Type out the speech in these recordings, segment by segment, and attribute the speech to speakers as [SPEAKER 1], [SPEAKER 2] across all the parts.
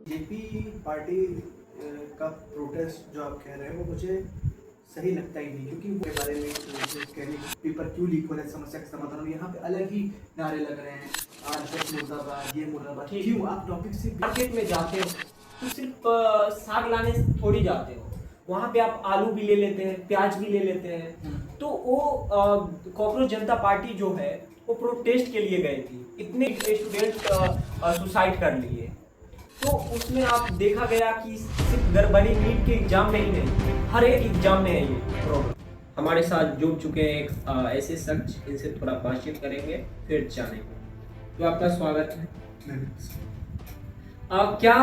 [SPEAKER 1] JP party का protest जो आप कह रहे हैं वो मुझे सही लगता ही नहीं, क्योंकि वो के बारे में कहने पेपर क्यों लीक हो रहा है, समस्या का समाधान हो, यहाँ पे अलग ही नारे लग रहे हैं, आरएसएस मुर्दाबाद, ये मुर्दाबाद। क्यों आप टॉपिक से
[SPEAKER 2] मार्केट में जाते हो तो सिर्फ साग लाने थोड़ी जाते हो, वहाँ पे आप आलू भी ले लेते हैं, प्याज भी ले लेते हैं। तो वो कॉकरोच जनता पार्टी जो है वो प्रोटेस्ट के लिए गई थी, इतने स्टूडेंट सुसाइड कर लिए। तो उसमें आप देखा गया कि सिर्फ गड़बड़ी नीट के एग्जाम में ही नहीं, हर एक एग्जाम में है ये प्रॉब्लम। हमारे साथ जुड़ चुके हैं एक ऐसे शख्स, इनसे थोड़ा बातचीत करेंगे फिर जानेंगे। तो आपका स्वागत है। क्या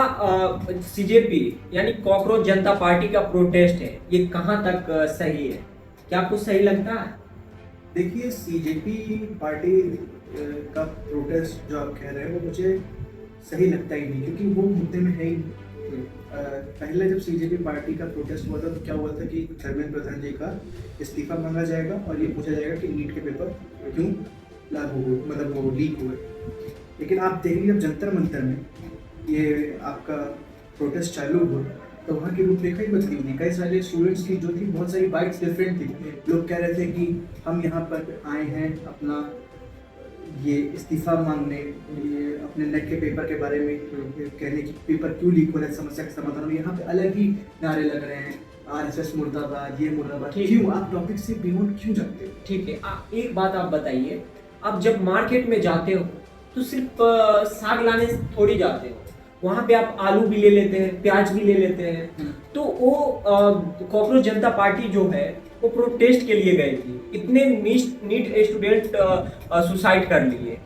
[SPEAKER 2] सीजेपी यानी कॉकरोच जनता पार्टी का प्रोटेस्ट है, ये कहाँ तक सही है? क्या आपको सही लगता है?
[SPEAKER 1] देखिए, सीजेपी पार्टी का प्रोटेस्ट जो आप कह रहे हैं वो मुझे सही लगता ही नहीं, क्योंकि वो मुद्दे में है ही नहीं। पहले जब सीजेपी पार्टी का प्रोटेस्ट हुआ था तो क्या हुआ था कि धर्मेंद्र प्रधान जी का इस्तीफा मांगा जाएगा और ये पूछा जाएगा कि नीट के पेपर क्यों लागू हुए, मतलब वो लीक हुए। लेकिन आप देखेंगे जब जंतर मंतर में ये आपका प्रोटेस्ट चालू हुआ तो वहाँ की रूपरेखा ही बदली हुई। कई सारे स्टूडेंट्स की जो थी, बहुत सारी बाइट्स डिफरेंट थी। लोग कह रहे थे कि हम यहाँ पर आए हैं अपना ये इस्तीफा मांगने, ये अपने नेट के पेपर के बारे में कहने की पेपर क्यों लीक हो रहा है, समस्या का समाधान हो, यहाँ पे अलग ही नारे लग रहे हैं, आरएसएस मुर्दाबाद, ये मुर्दाबाद। क्यों आप टॉपिक से बियॉन्ड क्यों जाते हो?
[SPEAKER 2] ठीक है, एक बात आप बताइए, आप जब मार्केट में जाते हो तो सिर्फ साग लाने थोड़ी जाते हो, वहाँ पे आप आलू भी ले लेते हैं, प्याज भी ले लेते हैं। तो वो कॉकरोच जनता पार्टी जो है वो प्रोटेस्ट के लिए गई थी, इतने नीट स्टूडेंट सुसाइड कर लिए।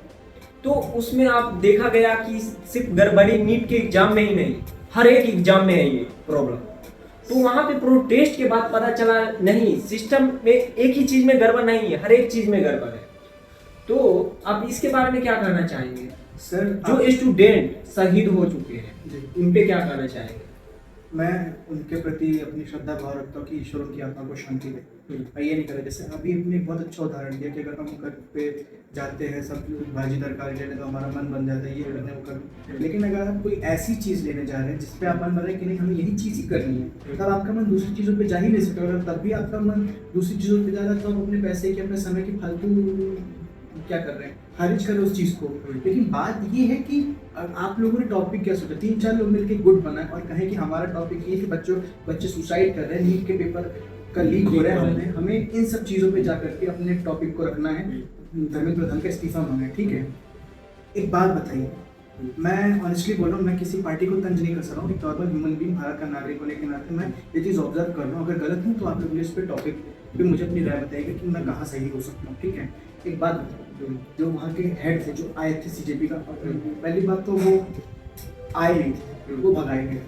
[SPEAKER 2] तो उसमें आप देखा गया कि सिर्फ गड़बड़ी नीट के एग्जाम में ही नहीं, हर एक एग्जाम में है ये प्रॉब्लम। तो वहाँ पे प्रोटेस्ट के बाद पता चला नहीं, सिस्टम में एक ही चीज में गड़बड़ नहीं है, हर एक चीज में गड़बड़ है। तो आप इसके बारे में क्या कहना चाहेंगे?
[SPEAKER 1] सर,
[SPEAKER 2] जो स्टूडेंट शहीद हो चुके हैं उन पे क्या कहना चाहेंगे?
[SPEAKER 1] मैं उनके प्रति अपनी श्रद्धा भाव रखता हूँ कि ईश्वर उनकी आत्मा को शांति दे। ये नहीं करे, जैसे अभी अपने बहुत अच्छा उदाहरण दिया कि अगर हम घर पे जाते हैं सब भाजी तरकारी लेने तो हमारा मन बन जाता है ये करने वो करने। लेकिन अगर आप कोई ऐसी चीज़ लेने जा रहे हैं जिसपे आप मन बन रहे हैं कि नहीं हमें यही चीज़ ही करनी है, तब आपका मन दूसरी चीज़ों पे जा ही नहीं सकता। अगर तब भी आपका मन दूसरी चीज़ों पे जा रहा है तो आप अपने पैसे की, अपने समय की फालतू क्या कर रहे हैं, खारिज करें उस चीज़ को। लेकिन बात ये है कि आप लोगों ने टॉपिक क्या सोचा, 3-4 लोग मिलकर गुट बनाए और कहें कि हमारा टॉपिक ये है कि बच्चे सुसाइड कर रहे हैं, नीट के पेपर का लीक हो रहा है, हमें इन सब चीज़ों पे जा करके अपने टॉपिक को रखना है, धर्मेंद्र प्रधान का इस्तीफा मांगना है। ठीक है, एक बात बताइए, मैं ऑनेस्टली बोल रहा हूँ, मैं किसी पार्टी को तंज नहीं कर सकता हूँ, एक नॉर्मल ह्यूमन बीइंग, भारत का नागरिक होने के नाते मैं ये चीज़ ऑब्जर्व कर रहा हूँ। अगर गलत हूँ तो आप लोग इस पर टॉपिक पे मुझे अपनी राय बताइएगा कि मैं कहाँ सही हो सकता हूँ। ठीक है, एक बात बताओ, जो वहाँ के हेड थे जो आए थे सीजेपी का, पहली बात तो वो आए नहीं थे, वो भगाए गए।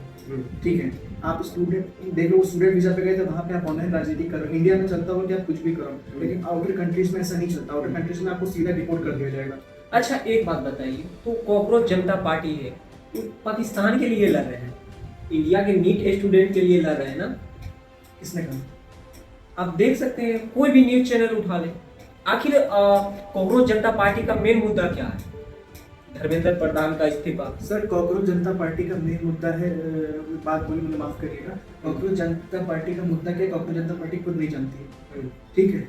[SPEAKER 1] ठीक है, आप स्टूडेंट देख लो, वो स्टूडेंट वीजा पे गए थे, वहाँ पे आप ऑनलाइन राजनीति करो। इंडिया में चलता हो कि आप कुछ भी करो, लेकिन आउटर कंट्रीज में ऐसा नहीं चलता। आउटर कंट्रीज में आपको सीधा डिपोर्ट कर दिया जाएगा।
[SPEAKER 2] अच्छा, एक बात बताइए, तो कॉकरोच जनता पार्टी है, तो पाकिस्तान के लिए लड़ रहे हैं, इंडिया के नीट स्टूडेंट के लिए लड़ रहे हैं ना?
[SPEAKER 1] किसने कहा?
[SPEAKER 2] आप देख सकते हैं, कोई भी न्यूज चैनल उठा ले। आखिर कॉकरोच जनता पार्टी का मेन मुद्दा क्या है? धर्मेंद्र प्रधान का इस्तीफा।
[SPEAKER 1] सर, कॉकरोच जनता पार्टी का मेन मुद्दा है, बात बोली मुझे माफ करिएगा, कॉकरोच जनता पार्टी का मुद्दा क्या है? कॉकरोच जनता पार्टी खुद नहीं जानती है। ठीक है,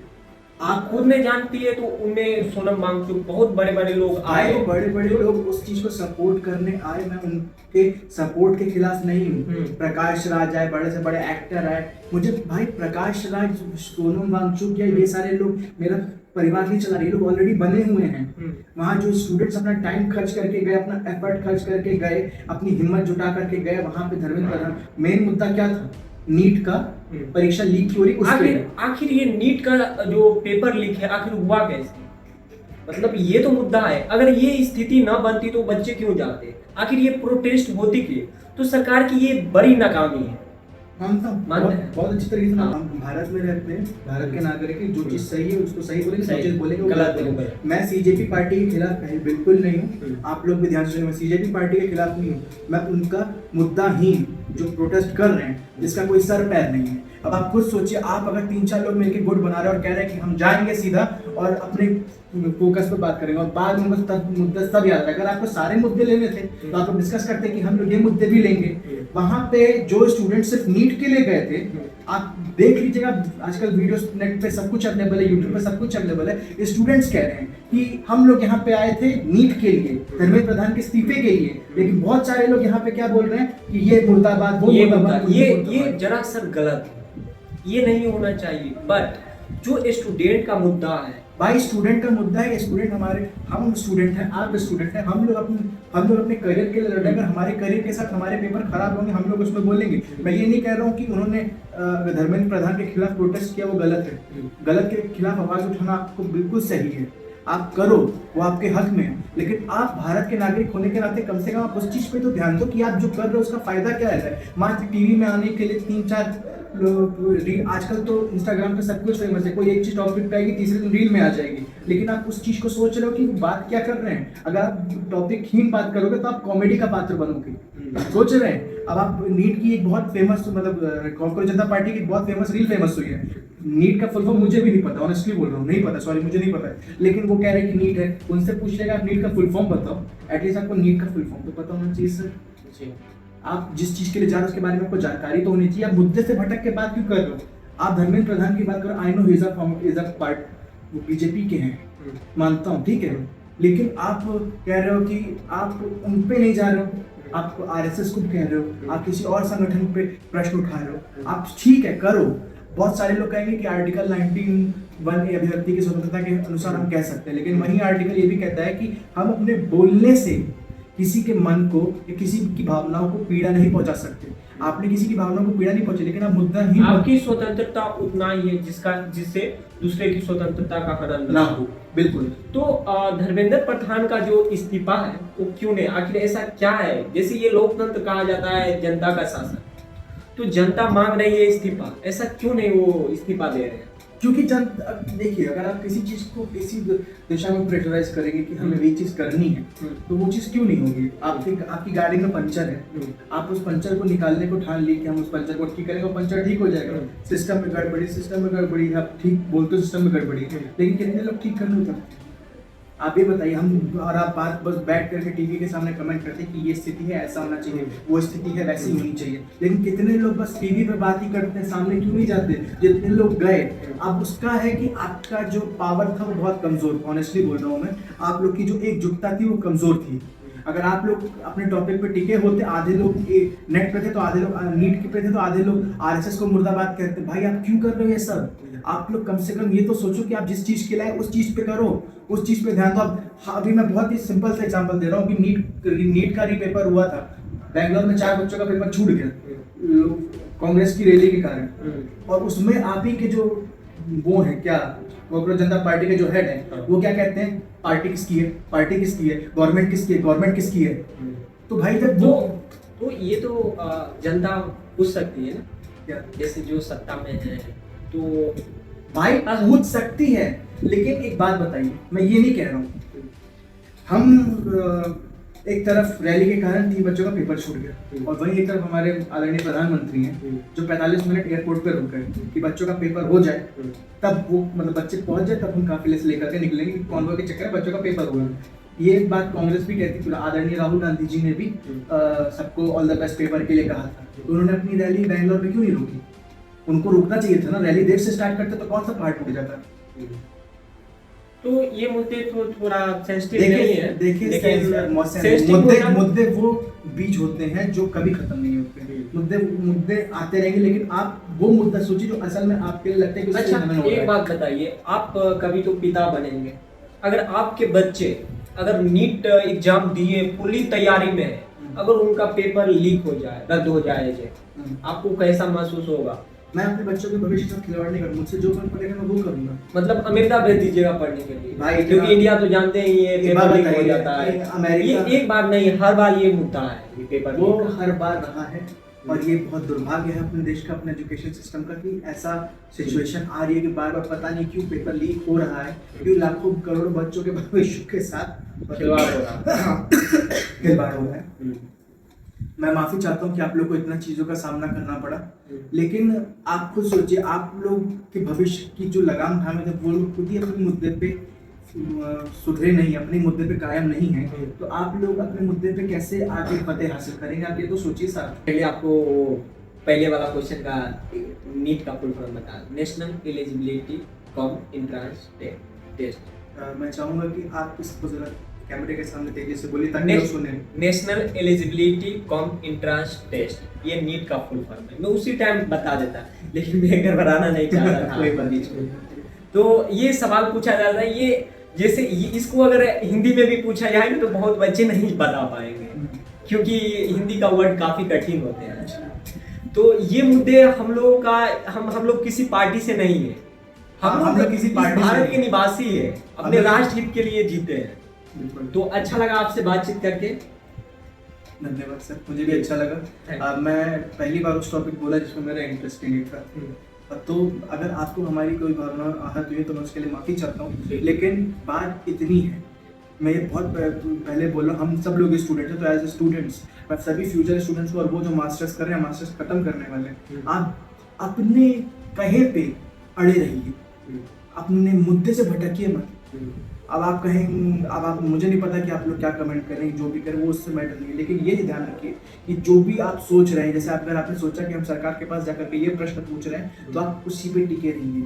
[SPEAKER 2] आप खुद नहीं जानती है तो उनमें सोनम वांगचुक, बहुत बड़े बड़े लोग आए,
[SPEAKER 1] बड़े बड़े लोग उस चीज को सपोर्ट करने आए। मैं उनके सपोर्ट के खिलाफ नहीं हूँ। प्रकाश राज आए, बड़े से बड़े एक्टर आए, मुझे भाई प्रकाश राज, सोनम वांगचुक या ये सारे लोग मेरा परिवार नहीं चला रहे, ये लोग ऑलरेडी बने हुए हैं। वहाँ जो स्टूडेंट्स अपना टाइम खर्च करके गए, अपना एफर्ट खर्च करके गए, अपनी हिम्मत जुटा करके गए, वहाँ पे धर्मेंद्र प्रधान, मेन मुद्दा क्या था? नीट का परीक्षा लीक हो रही।
[SPEAKER 2] आखिर ये नीट का जो पेपर लीक है आखिर हुआ कैसे? मतलब ये तो मुद्दा है। अगर ये स्थिति ना बनती तो बच्चे क्यों जाते? आखिर ये प्रोटेस्ट होती क्यों? तो सरकार की ये बड़ी नाकामी है।
[SPEAKER 1] बहुत अच्छी तरीके से हम भारत में रहते हैं, भारत के नागरिक हैं, जो चीज सही है उसको सही बोलेंगे, जो चीज बोलेंगे गलत बोलेंगे। मैं सीजेपी पार्टी के खिलाफ बिल्कुल नहीं हूँ, आप लोग भी ध्यान से सुनिए, मैं सीजेपी पार्टी के खिलाफ नहीं हूँ, मैं उनका मुद्दाहीन जो प्रोटेस्ट कर रहे हैं जिसका कोई सर पैर नहीं है। अब आप खुद सोचिए, आप अगर 3-4 लोग मिलकर गुट बना रहे हैं और कह रहे हैं कि हम जाएंगे सीधा और अपने फोकस पे बात करेंगे और बाद में बस मुद्दा सब याद है। अगर आपको सारे मुद्दे लेने थे तो आप लोग डिस्कस करते कि हम लोग ये मुद्दे भी लेंगे। वहां पे जो स्टूडेंट सिर्फ नीट के लिए गए थे, आप देख लीजिएगा आजकल वीडियोस नेट पे सब कुछ अवेलेबल है, यूट्यूब पे सब कुछ अवेलेबल है। स्टूडेंट्स कह रहे हैं कि हम लोग यहाँ पे आए थे नीट के लिए, धर्मेंद्र प्रधान के इस्तीफे के लिए, लेकिन बहुत सारे लोग यहाँ पे क्या बोल रहे हैं कि ये मुर्दाबाद, वो मुर्दाबाद,
[SPEAKER 2] ये जरा सर गलत है, ये नहीं होना चाहिए। बट जो स्टूडेंट का मुद्दा है
[SPEAKER 1] भाई, स्टूडेंट का मुद्दा है। स्टूडेंट हमारे, हम स्टूडेंट हैं, आप स्टूडेंट हैं, हम लोग अपने करियर के लिए लड़ेंगे। अगर हमारे करियर के साथ हमारे पेपर खराब होंगे, हम लोग उसमें बोलेंगे। मैं ये नहीं कह रहा हूँ कि उन्होंने धर्मेंद्र प्रधान के खिलाफ प्रोटेस्ट किया वो गलत है। गलत के खिलाफ आवाज उठाना आपको बिल्कुल सही है, आप करो, वो आपके हक में है। लेकिन आप भारत के नागरिक होने के नाते कम से कम आप उस चीज पे तो ध्यान दो कि आप जो कर रहे हो उसका फायदा क्या है। मात्र टीवी में आने के लिए 3-4 आजकल तो इंस्टाग्राम पे सब कुछ फेमस है, कोई एक चीज टॉपिक पे आएगी, तीसरे दिन रील में आ जाएगी। लेकिन आप उस चीज को सोच रहे हो कि बात क्या कर रहे हैं। अगर आप टॉपिक हीन बात करोगे तो आप कॉमेडी का पात्र बनोगे। सोच रहे हैं। अब आप नीट की एक बहुत फेमस, मतलब कांग्रेस जनता पार्टी की बहुत फेमस रील फेमस हुई है। नीट का फुल फॉर्म मुझे भी नहीं पता, ऑनेस्टली बोल रहा हूँ, नहीं पता, सॉरी, मुझे नहीं पता है। लेकिन वो कह रहे हैं कि नीट है, उनसे पूछ लेगा आप नीट का फुल फॉर्म बताओ। एटलीस्ट आपको नीट का फुल फॉर्म तो पता होना चाहिए सर। आप जिस चीज के लिए जा रहे हो उसके बारे में आपको जानकारी तो होनी चाहिए। आप मुद्दे से भटक के बात क्यों कर रहे हो। आप धर्मेंद्र प्रधान की बात करो, I know is a part, वो बीजेपी के हैं, मानता हूँ, ठीक है। लेकिन आप कह रहे हो कि आप उन पे नहीं जा रहे हो, आप आरएसएस को कह रहे हो, आप किसी और संगठन पे प्रश्न उठा रहे हो। आप ठीक है, करो। बहुत सारे लोग कहेंगे कि आर्टिकल 19(1) अभिव्यक्ति की स्वतंत्रता के अनुसार हम कह सकते हैं, लेकिन वही आर्टिकल ये भी कहता है कि हम अपने बोलने से किसी के मन को या किसी की भावनाओं को पीड़ा नहीं पहुंचा सकते। आपने किसी की भावनाओं को पीड़ा नहीं पहुंची, लेकिन आप मुद्दा ही,
[SPEAKER 2] आपकी स्वतंत्रता उतना ही है जिससे दूसरे की स्वतंत्रता का हनन
[SPEAKER 1] ना हो। बिल्कुल।
[SPEAKER 2] तो धर्मेंद्र प्रधान का जो इस्तीफा है वो क्यों नहीं, आखिर ऐसा क्या है। जैसे ये लोकतंत्र कहा जाता है, जनता का शासन, तो जनता मांग रही है इस्तीफा, ऐसा क्यों नहीं वो इस्तीफा दे रहे हैं।
[SPEAKER 1] क्योंकि देखिए, अगर आप किसी चीज को किसी दिशा में प्रेशराइज करेंगे कि हमें ये चीज करनी है, तो वो चीज क्यों नहीं होगी। आपकी गाड़ी में पंचर है, आप उस पंचर को निकालने को ठान ली कि हम उस पंचर को ठीक करेंगे, वो पंचर ठीक हो जाएगा। सिस्टम में गड़बड़ी, आप ठीक बोलते हो सिस्टम में गड़बड़ी, लेकिन कितने लोग ठीक करने उतरते हैं। आप ये बताइए, हम और आप बात बस बैठ करके टीवी के सामने कमेंट करते हैं कि ये स्थिति है, ऐसा होना चाहिए, वो स्थिति है, वैसी होनी चाहिए। लेकिन कितने लोग बस टीवी पे बात ही करते हैं, सामने क्यों नहीं जाते। जितने लोग गए, अब उसका है कि आपका जो पावर था वो बहुत कमजोर, ऑनेस्टली बोल रहा हूँ मैं, आप लोग की जो एकजुटता थी वो कमजोर थी। अगर आप लोग अपने टॉपिक पे टिके होते, आधे लोग नेट पे थे तो आधे लोग नीट पे थे तो आधे लोग आरएसएस को मुर्दाबाद कहते। भाई आप क्यों कर रहे हो ये सब। आप लोग कम से कम ये तो सोचो कि आप जिस चीज के लिए उस चीज पे करो, उस चीज पे ध्यान दो। अभी मैं बहुत ही सिंपल सा एग्जांपल दे रहा हूँ कि नीट का रीपेपर हुआ था, बैंगलोर में 4 बच्चों का पेपर छूट गया कांग्रेस की रैली के कारण, और उसमें आप ही के जो वो है क्या, कांग्रेस जनता पार्टी के जो हेड है, वो क्या कहते हैं, पार्टी किसकी है, पार्टी किसकी है, गवर्नमेंट किसकी है, गवर्नमेंट किसकी है। तो भाई जब
[SPEAKER 2] तो ये तो जनता पूछ सकती है ना,
[SPEAKER 1] क्या
[SPEAKER 2] जैसे जो सत्ता में है, तो
[SPEAKER 1] भाई पूछ सकती है। लेकिन एक बात बताइए, मैं ये नहीं कह रहा हूँ, हम एक तरफ रैली के कारण 3 बच्चों का पेपर छूट गया, और वहीं एक तरफ हमारे आदरणीय प्रधानमंत्री हैं जो 45 मिनट एयरपोर्ट पे रुक गए कि बच्चों का पेपर हो जाए, तब वो मतलब बच्चे पहुंच जाए, तब हम काफिले से लेकर के निकलेंगे। कॉन्वॉय के चक्कर में बच्चों का पेपर हुआ। ये एक बात कांग्रेस भी कहती थी, आदरणीय राहुल गांधी जी ने भी सबको ऑल द बेस्ट पेपर के लिए कहा था, तो उन्होंने अपनी रैली बैंगलोर में क्यों नहीं रोकी। उनको रुकना चाहिए था ना, रैली देर से स्टार्ट करते तो कौन सा पहाड़ टूट जाता।
[SPEAKER 2] तो ये मुद्दे तो थोड़ा सेंसिटिव नहीं है।
[SPEAKER 1] देखिए मुद्दे वो बीज होते हैं जो कभी खत्म नहीं होते। मुद्दे आते रहेंगे, लेकिन आप वो मुद्दा सोचिए जो असल में आपके लिए लगता है कि
[SPEAKER 2] अच्छा, एक बात बताइए, आप कभी तो पिता बनेंगे, अगर आपके बच्चे अगर नीट एग्जाम दिए पूरी तैयारी में है, अगर उनका पेपर लीक हो जाए, रद्द हो जाए, आपको कैसा महसूस होगा।
[SPEAKER 1] मैं अपने बच्चों के भविष्य से खिलवाड़ नहीं करूंगा, मुझसे जो मन पड़ेगा मैं वो करूंगा।
[SPEAKER 2] मतलब अमेरिका भेज दीजिएगा पढ़ने के लिए
[SPEAKER 1] भाई,
[SPEAKER 2] क्योंकि इंडिया तो जानते ही है पेपर लीक हो जाता है।
[SPEAKER 1] अमेरिका
[SPEAKER 2] ये एक बार नहीं, हर बार ये मुद्दा है, ये पेपर
[SPEAKER 1] वो हर बार रहा है, और ये बहुत दुर्भाग्य है अपने देश का, अपने एजुकेशन सिस्टम का, कि ऐसा सिचुएशन आ रही है कि बार बार पता नहीं क्यों पेपर लीक हो रहा है, क्यों लाखों करोड़ों बच्चों के भविष्य के साथ
[SPEAKER 2] खिलवाड़
[SPEAKER 1] हो रहा है। मैं माफी चाहता हूँ कि आप लोग को इतना चीजों का सामना करना पड़ा, लेकिन आप खुद सोचिए, आप लोग के भविष्य की जो लगाम थामे थे वो लोग खुद ही अपने मुद्दे पे सुधरे नहीं, अपने मुद्दे पे कायम नहीं है, तो आप लोग अपने मुद्दे पे कैसे आगे फतेह हासिल करेंगे? आप ये तो सोचिए साहब।
[SPEAKER 2] पहले आपको पहले वाला क्वेश्चन का नीट का फुल फॉर्म बता, national eligibility cum entrance test.
[SPEAKER 1] मैं चाहूंगा कि आप इसको जरा कैमरे के सामने तेजी से बोलिए ताकि लोग सुने।
[SPEAKER 2] National eligibility cum entrance test, ये नीट का फुल फॉर्म है। मैं उसी टाइम बता देता, लेकिन मैं घबराना नहीं चाहता था।
[SPEAKER 1] कोई बात नहीं।
[SPEAKER 2] तो ये सवाल पूछा जाता है, ये जैसे इसको अगर हिंदी में भी पूछा जाए तो बहुत बच्चे नहीं बता पाएंगे, क्योंकि हिंदी का वर्ड काफी कठिन होते हैं। तो ये मुद्दे हम लोगों का, हम लोग किसी पार्टी से नहीं है, हम लोग किसी भारत के निवासी है, अपने राष्ट्र हित के लिए जीते हैं। तो अच्छा लगा आपसे बातचीत करके।
[SPEAKER 1] धन्यवाद सर, मुझे भी अच्छा लगा। मैं पहली बार उस टॉपिक बोला जिसमें मेरा इंटरेस्ट नहीं था, तो अगर आपको हमारी कोई भावना आहत हुई तो मैं उसके लिए माफ़ी चाहता हूँ। लेकिन बात इतनी है, मैं ये बहुत पहले बोला, हम सब लोग स्टूडेंट हैं, तो एज ए स्टूडेंट्स मैं सभी फ्यूचर स्टूडेंट्स को और वो जो मास्टर्स कर रहे हैं, मास्टर्स खत्म करने वाले हैं, आप अपने कहे पे अड़े रहिए, अपने मुद्दे से भटकिए मत। अब आप कहें, अब आप, मुझे नहीं पता कि आप लोग क्या कमेंट करें, जो भी करें वो उससे मैटर नहीं है, लेकिन ये ध्यान रखिए कि जो भी आप सोच रहे हैं, जैसे अगर आपने सोचा कि हम सरकार के पास जाकर के ये प्रश्न पूछ रहे हैं, तो आप उसी पे टिके रहिए,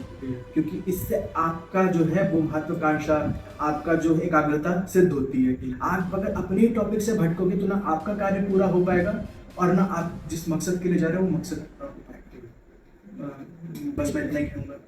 [SPEAKER 1] क्योंकि इससे आपका जो है वो महत्वाकांक्षा, आपका जो एकाग्रता सिद्ध होती है। आप अगर अपने टॉपिक से भटकोगे तो ना आपका कार्य पूरा हो पाएगा, और ना आप जिस मकसद के लिए जा रहे हो वो मकसद पूरा हो पाएगा। बस मैं इतना ही कहूँगा।